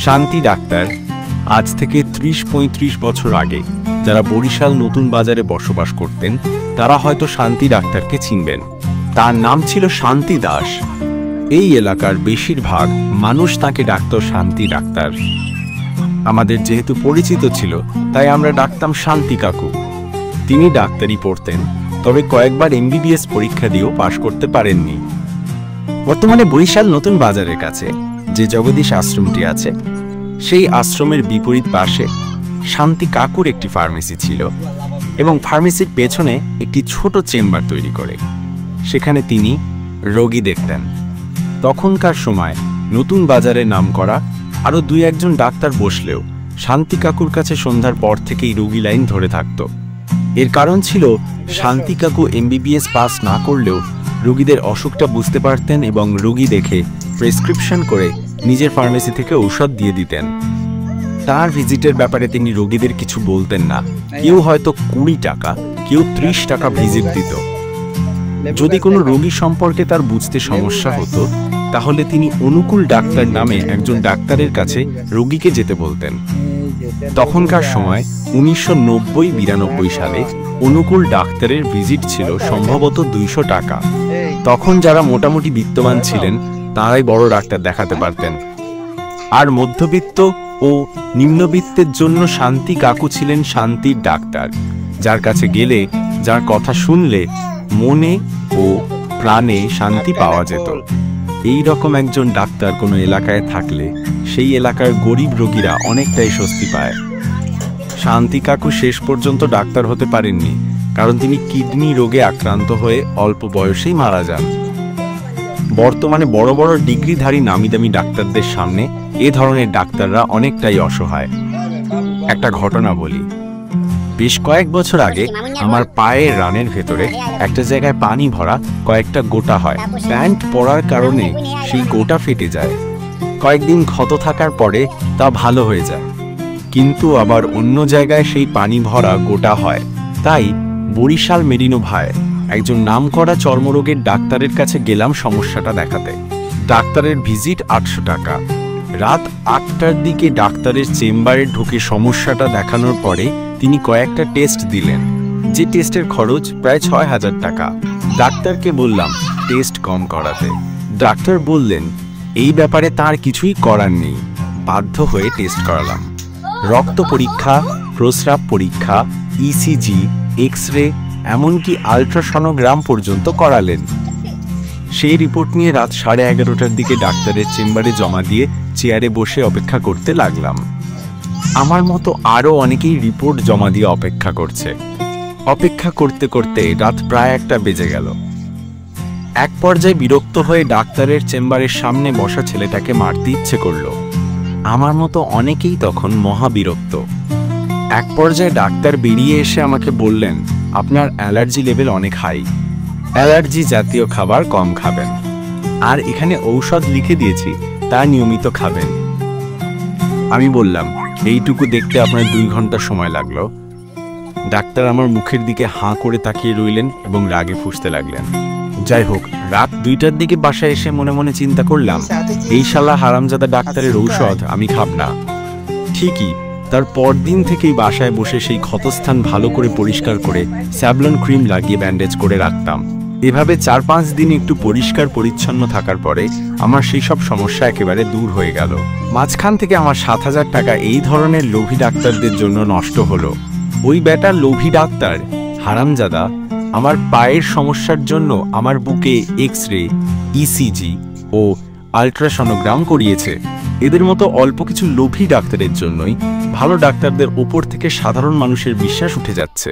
শান্তি ডাক্তার আজ থেকে ৩০-৩৫ বছর আগে যারা বরিশাল নতুন বাজারে বসবাস করতেন তারা হয়তো শান্তি ডাক্তারকে চিনবেন। তার নাম ছিল শান্তি দাস। এই এলাকার বেশিরভাগ মানুষ তাকে ডাকত শান্তি ডাক্তার। আমাদের যেহেতু পরিচিত ছিল তাই আমরা ডাকতাম শান্তি কাকু। তিনি ডাক্তারি পড়তেন, তবে কয়েকবার MBBS পরীক্ষা দিয়েও পাশ করতে পারেননি। বর্তমানে বরিশাল নতুন বাজারের কাছে যে জগদীশ আশ্রমটি আছে সেই আশ্রমের বিপরীত পাশে শান্তি কাকুর একটি ফার্মেসি ছিল এবং ফার্মেসির পেছনে একটি ছোট চেম্বার তৈরি করে সেখানে তিনি রোগী দেখতেন। তখনকার সময় নতুন বাজারে নামকরা আরও 2-1 ডাক্তার বসলেও শান্তি কাকুর কাছে সন্ধ্যার পর থেকেই রোগী লাইন ধরে থাকত। এর কারণ ছিল শান্তি কাকু MBBS পাস না করলেও রোগীদের অসুখটা বুঝতে পারতেন এবং রোগী দেখে প্রেসক্রিপশন করে নিজের ফার্মেসি থেকে ঔষধ দিয়ে দিতেন। তার ভিজিটের ব্যাপারে তিনি রোগীদের কিছু বলতেন না। কেউ হয়তো 20 টাকা, কেউ 30 টাকা ভিজিট দিত। যদি কোনো রোগী সম্পর্কে তার বুঝতে সমস্যা হতো তাহলে তিনি অনুকূল ডাক্তার নামে একজন ডাক্তারের কাছে রোগীকে যেতে বলতেন। তখনকার সময় 1990-92 সালে অনুকূল ডাক্তারের ভিজিট ছিল সম্ভবত 200 টাকা। তখন যারা মোটামুটি বিত্তবান ছিলেন তারাই বড় ডাক্তার দেখাতে পারতেন, আর মধ্যবিত্ত ও নিম্নবিত্তের জন্য শান্তি কাকু ছিলেন শান্তির ডাক্তার, যার কাছে গেলে, যার কথা শুনলে মনে ও প্রাণে শান্তি পাওয়া যেত। এই রকম একজন ডাক্তার কোনো এলাকায় থাকলে সেই এলাকার গরিব রোগীরা অনেকটাই স্বস্তি পায়। শান্তি কাকু শেষ পর্যন্ত ডাক্তার হতে পারেননি, কারণ তিনি কিডনি রোগে আক্রান্ত হয়ে অল্প বয়সেই মারা যান। বর্তমানে বড় বড় ডিগ্রিধারী নামিদামি ডাক্তারদের সামনে এ ধরনের ডাক্তাররা অনেকটাই অসহায়। একটা ঘটনা বলি। বেশ কয়েক বছর আগে আমার পায়ের রানের ভেতরে একটা জায়গায় পানি ভরা কয়েকটা গোটা হয়। প্যান্ট পরার কারণে সেই গোটা ফেটে যায়। কয়েকদিন ক্ষত থাকার পরে তা ভালো হয়ে যায়, কিন্তু আবার অন্য জায়গায় সেই পানি ভরা গোটা হয়। তাই বরিশাল মেরিনো ভাই একজন নামকরা চর্মরোগের ডাক্তারের কাছে গেলাম সমস্যাটা দেখাতে। ডাক্তারের ভিজিট 800 টাকা। রাত 8টার দিকে ডাক্তারের চেম্বারে ঢুকে সমস্যাটা দেখানোর পরে তিনি কয়েকটা টেস্ট দিলেন, যে টেস্টের খরচ প্রায় 6000 টাকা। ডাক্তারকে বললাম টেস্ট কম করাতে। ডাক্তার বললেন এই ব্যাপারে তার কিছুই করার নেই। বাধ্য হয়ে টেস্ট করালাম। রক্ত পরীক্ষা, প্রস্রাব পরীক্ষা, ECG, এক্স-রে, এমনকি আল্ট্রাসনোগ্রাম পর্যন্ত করালেন। সেই রিপোর্ট নিয়ে রাত 11:30টার দিকে ডাক্তারের চেম্বারে জমা দিয়ে চেয়ারে বসে অপেক্ষা করতে লাগলাম। আমার মতো আরও অনেকেই রিপোর্ট জমা দিয়ে অপেক্ষা করছে। অপেক্ষা করতে করতে রাত প্রায় 1টা বেজে গেল। এক পর্যায়ে বিরক্ত হয়ে ডাক্তারের চেম্বারের সামনে বসা ছেলেটাকে মারতে ইচ্ছে করলো। আমার মতো অনেকেই তখন মহাবিরক্ত। এক পর্যায়ে ডাক্তার বেরিয়ে এসে আমাকে বললেন, আপনার অ্যালার্জি লেভেল অনেক হাই, অ্যালার্জি জাতীয় খাবার কম খাবেন, আর এখানে ঔষধ লিখে দিয়েছি তা নিয়মিত খাবেন। আমি বললাম এইটুকু দেখতে আপনার 2 ঘন্টা সময় লাগলো। ডাক্তার আমার মুখের দিকে হাঁ করে তাকিয়ে রইলেন এবং রাগে ফুঁসতে লাগলেন। যাই হোক, রাত 2টার দিকে বাসায় এসে মনে মনে চিন্তা করলাম এই শালা হারামজাদা ডাক্তারের ঔষধ আমি খাব না। ঠিকই তার পরদিন থেকেই বাসায় বসে সেই ক্ষতস্থান ভালো করে পরিষ্কার করে স্যাভলন ক্রিম লাগিয়ে ব্যান্ডেজ করে রাখতাম। এভাবে 4-5 দিন একটু পরিষ্কার পরিচ্ছন্ন থাকার পরে আমার সেই সব সমস্যা একেবারে দূর হয়ে গেল। মাঝখান থেকে আমার 7000 টাকা এই ধরনের লোভী ডাক্তারদের জন্য নষ্ট হলো। ওই বেটার লোভী ডাক্তার হারামজাদা আমার পায়ের সমস্যার জন্য আমার বুকে এক্স-রে, ECG ও আল্ট্রাসনোগ্রাম করিয়েছে। এদের মতো অল্প কিছু লোভী ডাক্তারের জন্যই ভালো ডাক্তারদের ওপর থেকে সাধারণ মানুষের বিশ্বাস উঠে যাচ্ছে।